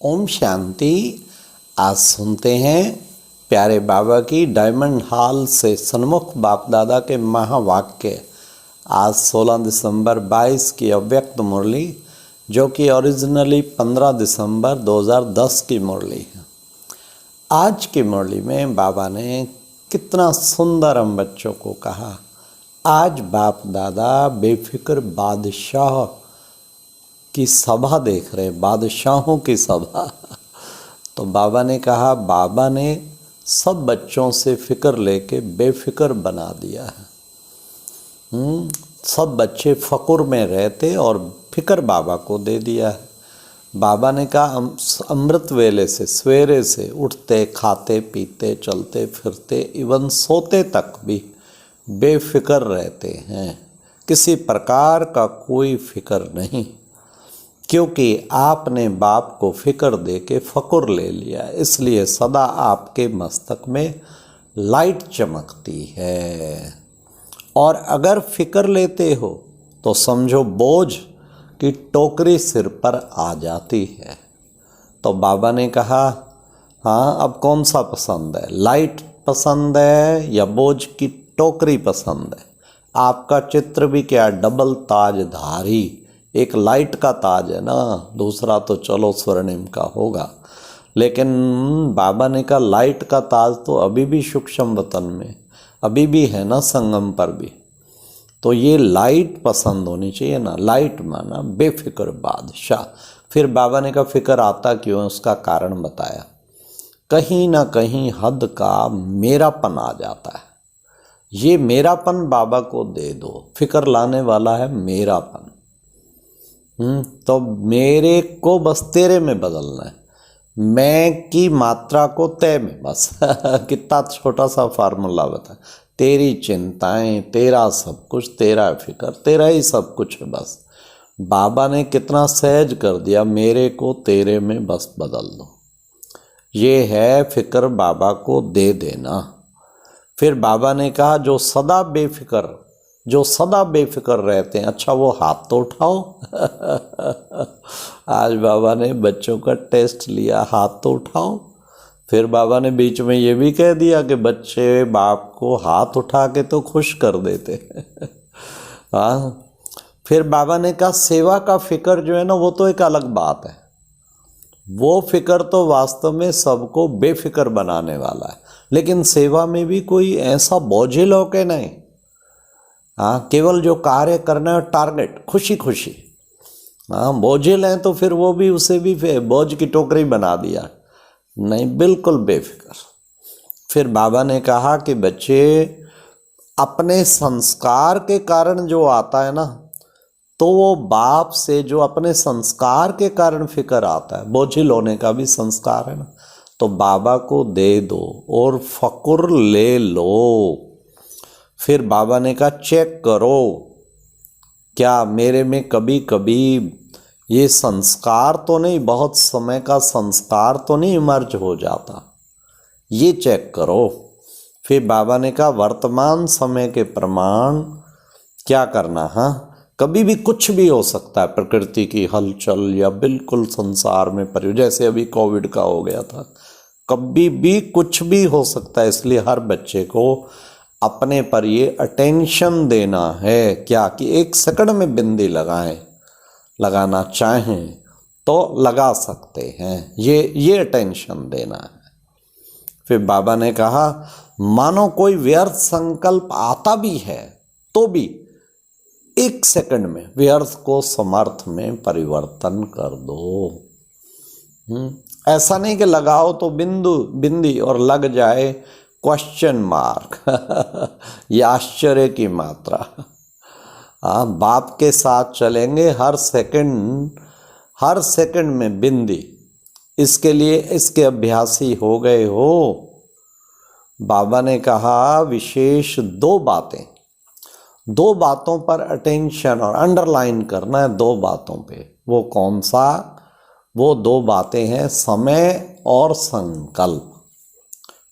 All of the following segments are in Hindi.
ओम शांति। आज सुनते हैं प्यारे बाबा की डायमंड हॉल से सन्मुख बाप दादा के महावाक्य। आज 16 दिसंबर 22 की अव्यक्त मुरली, जो कि ओरिजिनली 15 दिसंबर 2010 की मुरली है। आज की मुरली में बाबा ने कितना सुंदर हम बच्चों को कहा। आज बाप दादा बेफिक्र बादशाह की सभा देख रहे, बादशाहों की सभा। तो बाबा ने कहा, बाबा ने सब बच्चों से फिक्र लेके बेफिक्र बना दिया है। सब बच्चे फकुर में रहते और फिक्र बाबा को दे दिया है। बाबा ने कहा, अमृत वेले से, सवेरे से उठते, खाते, पीते, चलते फिरते, इवन सोते तक भी बेफिक्र रहते हैं। किसी प्रकार का कोई फिक्र नहीं, क्योंकि आपने बाप को फिक्र दे के फकुर ले लिया, इसलिए सदा आपके मस्तक में लाइट चमकती है। और अगर फिक्र लेते हो तो समझो बोझ की टोकरी सिर पर आ जाती है। तो बाबा ने कहा, हाँ अब कौन सा पसंद है, लाइट पसंद है या बोझ की टोकरी पसंद है? आपका चित्र भी क्या डबल ताजधारी, एक लाइट का ताज है ना, दूसरा तो चलो स्वर्णिम का होगा। लेकिन बाबा ने कहा लाइट का ताज तो अभी भी सूक्ष्म वतन में अभी भी है ना, संगम पर भी। तो ये लाइट पसंद होनी चाहिए ना। लाइट माना बेफिक्र बादशाह। फिर बाबा ने कहा फिक्र आता क्यों है, उसका कारण बताया। कहीं ना कहीं हद का मेरापन आ जाता है। ये मेरापन बाबा को दे दो। फिक्र लाने वाला है मेरापन। तो मेरे को बस तेरे में बदलना है, मैं की मात्रा को तय में बस। कितना छोटा सा फार्मूला बता। तेरी चिंताएं, तेरा सब कुछ, तेरा फिक्र, तेरा ही सब कुछ है बस। बाबा ने कितना सहज कर दिया, मेरे को तेरे में बस बदल दो। ये है फिक्र बाबा को दे देना। फिर बाबा ने कहा जो सदा बेफिक्र रहते हैं, अच्छा वो हाथ तो उठाओ। आज बाबा ने बच्चों का टेस्ट लिया, हाथ तो उठाओ। फिर बाबा ने बीच में ये भी कह दिया कि बच्चे बाप को हाथ उठा के तो खुश कर देते। हाँ। फिर बाबा ने कहा सेवा का फिक्र जो है ना, वो तो एक अलग बात है। वो फिक्र तो वास्तव में सबको बेफिक्र बनाने वाला है। लेकिन सेवा में भी कोई ऐसा बोझिल हो के नहीं। हाँ, केवल जो कार्य करना है टारगेट, खुशी खुशी। हाँ, बोझिल हैं तो फिर वो भी, उसे भी बोझ की टोकरी बना दिया। नहीं, बिल्कुल बेफिक्र। फिर बाबा ने कहा कि बच्चे अपने संस्कार के कारण जो आता है ना, तो वो बाप से जो अपने संस्कार के कारण फिक्र आता है, बोझिल होने का भी संस्कार है ना, तो बाबा को दे दो और फकुर ले लो। फिर बाबा ने कहा चेक करो, क्या मेरे में कभी कभी ये संस्कार तो नहीं, बहुत समय का संस्कार तो नहीं इमर्ज हो जाता, ये चेक करो। फिर बाबा ने कहा वर्तमान समय के प्रमाण क्या करना। हाँ, कभी भी कुछ भी हो सकता है, प्रकृति की हलचल या बिल्कुल संसार में जैसे अभी कोविड का हो गया था, कभी भी कुछ भी हो सकता है। इसलिए हर बच्चे को अपने पर ये अटेंशन देना है, क्या कि 1 सेकंड में बिंदी लगाना चाहें तो लगा सकते हैं। ये अटेंशन देना है। फिर बाबा ने कहा मानो कोई व्यर्थ संकल्प आता भी है तो भी 1 सेकंड में व्यर्थ को समर्थ में परिवर्तन कर दो। ऐसा नहीं कि लगाओ तो बिंदी और लग जाए क्वेश्चन मार्क या आश्चर्य की मात्रा। हाँ, बाप के साथ चलेंगे हर सेकंड में बिंदी। इसके लिए इसके अभ्यासी हो गए हो। बाबा ने कहा विशेष 2 बातों पर अटेंशन और अंडरलाइन करना है, 2 बातों पे। वो कौन सा? वो 2 बातें हैं, समय और संकल्प।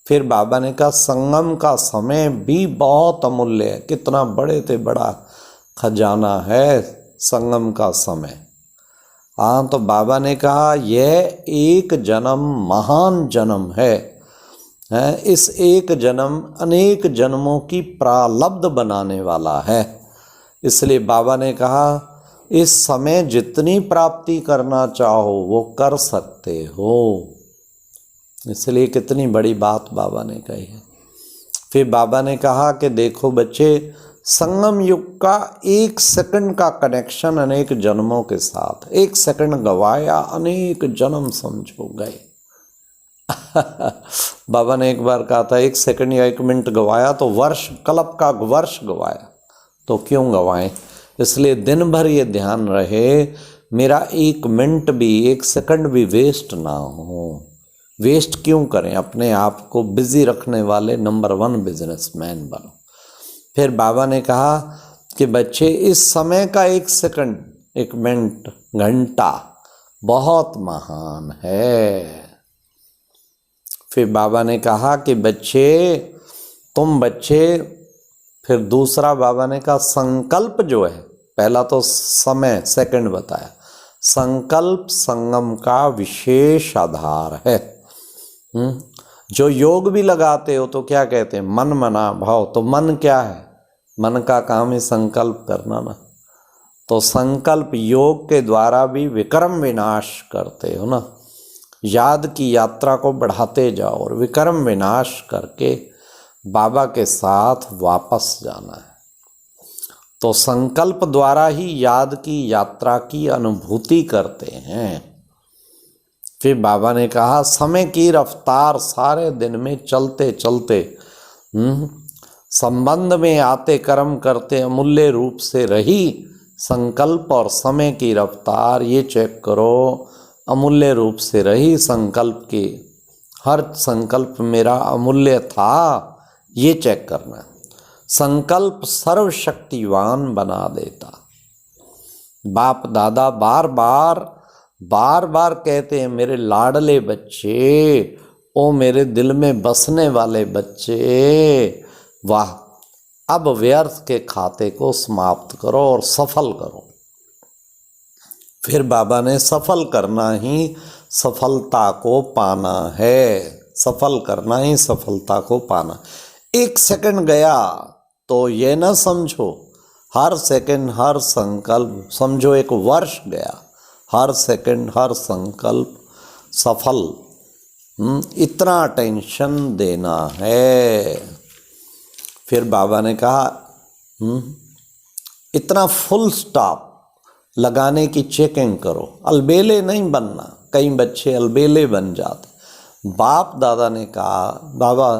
फिर बाबा ने कहा संगम का समय भी बहुत अमूल्य है। कितना बड़े से बड़ा खजाना है संगम का समय। हाँ, तो बाबा ने कहा यह एक जन्म महान जन्म है, इस एक जन्म अनेक जन्मों की प्रारब्ध बनाने वाला है। इसलिए बाबा ने कहा इस समय जितनी प्राप्ति करना चाहो वो कर सकते हो। इसलिए कितनी बड़ी बात बाबा ने कही है। फिर बाबा ने कहा कि देखो बच्चे, संगम युग का 1 सेकंड का कनेक्शन अनेक जन्मों के साथ, 1 सेकंड गवाया अनेक जन्म समझो गए। बाबा ने एक बार कहा था 1 सेकंड या 1 मिनट गवाया तो वर्ष, कल्प का वर्ष गवाया, तो क्यों गवाएं। इसलिए दिन भर ये ध्यान रहे मेरा 1 मिनट भी 1 सेकंड भी वेस्ट ना हो। वेस्ट क्यों करें, अपने आप को बिजी रखने वाले नंबर 1 बिजनेसमैन बनो। फिर बाबा ने कहा कि बच्चे इस समय का 1 सेकंड, 1 मिनट, घंटा बहुत महान है। फिर बाबा ने कहा कि बच्चे तुम बच्चे, फिर दूसरा बाबा ने कहा संकल्प जो है, पहला तो समय सेकंड बताया, संकल्प संगम का विशेष आधार है। जो योग भी लगाते हो तो क्या कहते हैं, मन मना भाव। तो मन क्या है, मन का काम है संकल्प करना ना। तो संकल्प योग के द्वारा भी विक्रम विनाश करते हो ना। याद की यात्रा को बढ़ाते जाओ और विक्रम विनाश करके बाबा के साथ वापस जाना है। तो संकल्प द्वारा ही याद की यात्रा की अनुभूति करते हैं। फिर बाबा ने कहा समय की रफ्तार सारे दिन में चलते चलते संबंध में आते कर्म करते अमूल्य रूप से रही। संकल्प और समय की रफ्तार ये चेक करो, अमूल्य रूप से रही संकल्प की। हर संकल्प मेरा अमूल्य था, ये चेक करना। संकल्प सर्वशक्तिवान बना देता। बाप दादा बार बार कहते हैं मेरे लाडले बच्चे, ओ मेरे दिल में बसने वाले बच्चे, वाह अब व्यर्थ के खाते को समाप्त करो और सफल करो। फिर बाबा ने सफल करना ही सफलता को पाना है, सफल करना ही सफलता को पाना। 1 सेकंड गया तो ये ना समझो हर सेकंड हर संकल्प, समझो 1 वर्ष गया, हर सेकंड हर संकल्प सफल। इतना टेंशन देना है। फिर बाबा ने कहा इतना फुल स्टॉप लगाने की चेकिंग करो, अलबेले नहीं बनना। कई बच्चे अलबेले बन जाते। बाप दादा ने कहा, बाबा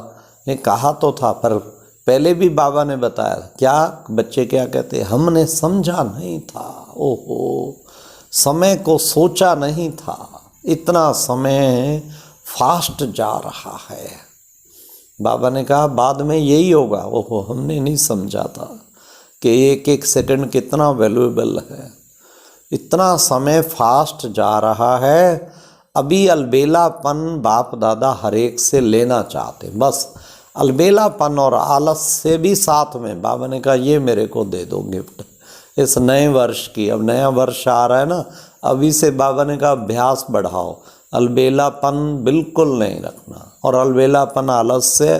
ने कहा तो था, पर पहले भी बाबा ने बताया क्या, बच्चे क्या कहते, हमने समझा नहीं था, ओहो समय को सोचा नहीं था, इतना समय फास्ट जा रहा है। बाबा ने कहा बाद में यही होगा, ओहो हमने नहीं समझा था कि 1 सेकंड कितना वैल्यूएबल है, इतना समय फास्ट जा रहा है। अभी अलबेलापन बाप दादा हर एक से लेना चाहते, बस अलबेलापन और आलस से भी साथ में। बाबा ने कहा ये मेरे को दे दो गिफ्ट इस नए वर्ष की। अब नया वर्ष आ रहा है ना, अभी से बाबा ने कहा अभ्यास बढ़ाओ, अलबेलापन बिल्कुल नहीं रखना और अलबेलापन आलस से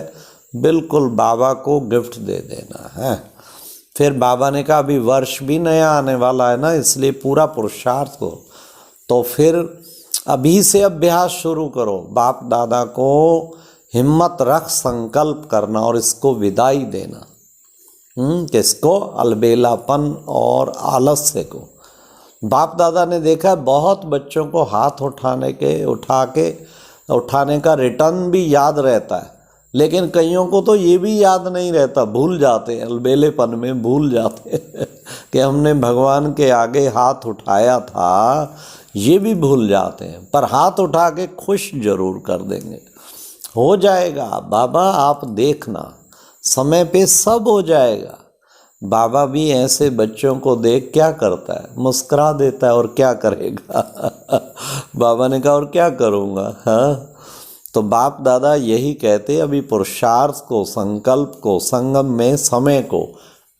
बिल्कुल बाबा को गिफ्ट दे देना है। फिर बाबा ने कहा अभी वर्ष भी नया आने वाला है ना, इसलिए पूरा पुरुषार्थ को, तो फिर अभी से अभ्यास शुरू करो। बाप दादा को हिम्मत रख संकल्प करना और इसको विदाई देना, किसको, अलबेलापन और आलस्य को। बाप दादा ने देखा बहुत बच्चों को हाथ उठाने का रिटर्न भी याद रहता है, लेकिन कईयों को तो ये भी याद नहीं रहता, भूल जाते हैं, अलबेलेपन में भूल जाते हैं कि हमने भगवान के आगे हाथ उठाया था, ये भी भूल जाते हैं। पर हाथ उठा के खुश जरूर कर देंगे, हो जाएगा बाबा, आप देखना समय पे सब हो जाएगा। बाबा भी ऐसे बच्चों को देख क्या करता है, मुस्कुरा देता है, और क्या करेगा बाबा ने कहा और क्या करूँगा। हाँ, तो बाप दादा यही कहते, अभी पुरुषार्थ को, संकल्प को, संगम में समय को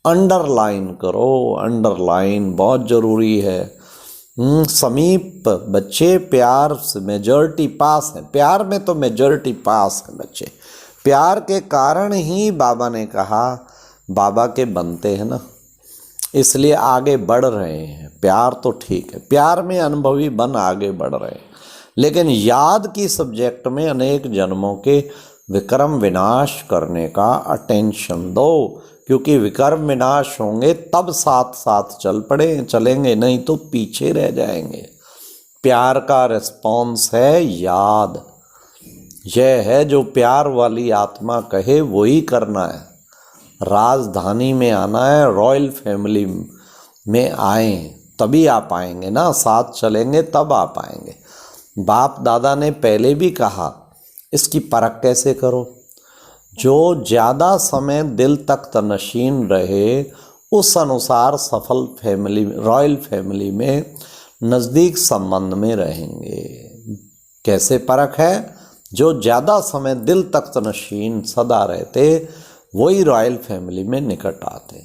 अंडरलाइन करो, अंडरलाइन बहुत ज़रूरी है। समीप बच्चे प्यार से मेजॉरिटी पास है, प्यार में तो मेजॉरिटी पास है बच्चे। प्यार के कारण ही बाबा ने कहा बाबा के बनते हैं ना, इसलिए आगे बढ़ रहे हैं। प्यार तो ठीक है, प्यार में अनुभवी बन आगे बढ़ रहे हैं, लेकिन याद की सब्जेक्ट में अनेक जन्मों के विक्रम विनाश करने का अटेंशन दो, क्योंकि विक्रम विनाश होंगे तब साथ साथ चलेंगे, नहीं तो पीछे रह जाएंगे। प्यार का रिस्पॉन्स है याद, यह है जो प्यार वाली आत्मा कहे वही करना है। राजधानी में आना है, रॉयल फैमिली में आए तभी आ पाएंगे ना, साथ चलेंगे तब आ पाएंगे। बाप दादा ने पहले भी कहा, इसकी परख कैसे करो? जो ज़्यादा समय दिल तख्त नशीन रहे उस अनुसार सफल फैमिली, रॉयल फैमिली में नज़दीक संबंध में रहेंगे। कैसे परख है? जो ज़्यादा समय दिल तख्त नशीन सदा रहते वही रॉयल फैमिली में निकट आते।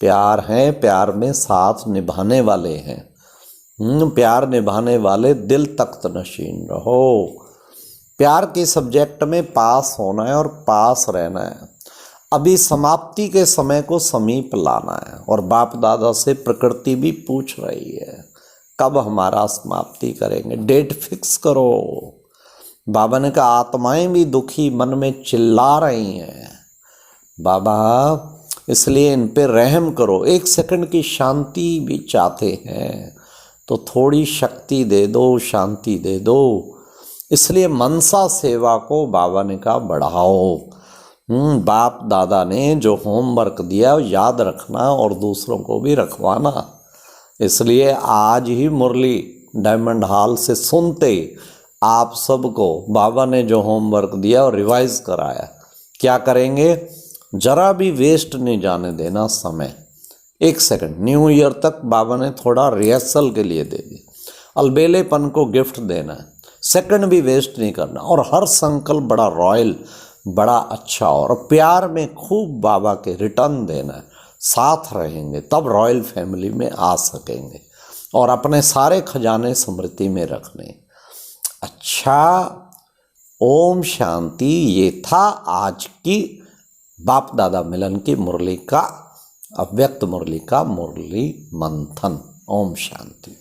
प्यार है, प्यार में साथ निभाने वाले हैं। प्यार निभाने वाले दिल तख्त नशीन रहो। प्यार के सब्जेक्ट में पास होना है और पास रहना है। अभी समाप्ति के समय को समीप लाना है, और बाप दादा से प्रकृति भी पूछ रही है कब हमारा समाप्ति करेंगे, डेट फिक्स करो। बाबा ने कहा आत्माएं भी दुखी मन में चिल्ला रही हैं बाबा, इसलिए इन पे रहम करो। एक सेकंड की शांति भी चाहते हैं तो थोड़ी शक्ति दे दो, शांति दे दो। इसलिए मनसा सेवा को बाबा ने कहा बढ़ाओ। बाप दादा ने जो होमवर्क दिया याद रखना और दूसरों को भी रखवाना। इसलिए आज ही मुरली डायमंड हॉल से सुनते आप सबको बाबा ने जो होमवर्क दिया और रिवाइज कराया, क्या करेंगे? जरा भी वेस्ट नहीं जाने देना समय। एक सेकंड, न्यू ईयर तक बाबा ने थोड़ा रिहर्सल के लिए दे दिया। अलबेलेपन को गिफ्ट देना है, सेकंड भी वेस्ट नहीं करना, और हर संकल्प बड़ा रॉयल, बड़ा अच्छा, और प्यार में खूब बाबा के रिटर्न देना है। साथ रहेंगे तब रॉयल फैमिली में आ सकेंगे, और अपने सारे खजाने स्मृति में रखने। अच्छा, ओम शांति। ये था आज की बाप दादा मिलन की मुरली का, अव्यक्त मुरली का मुरली मंथन। ओम शांति।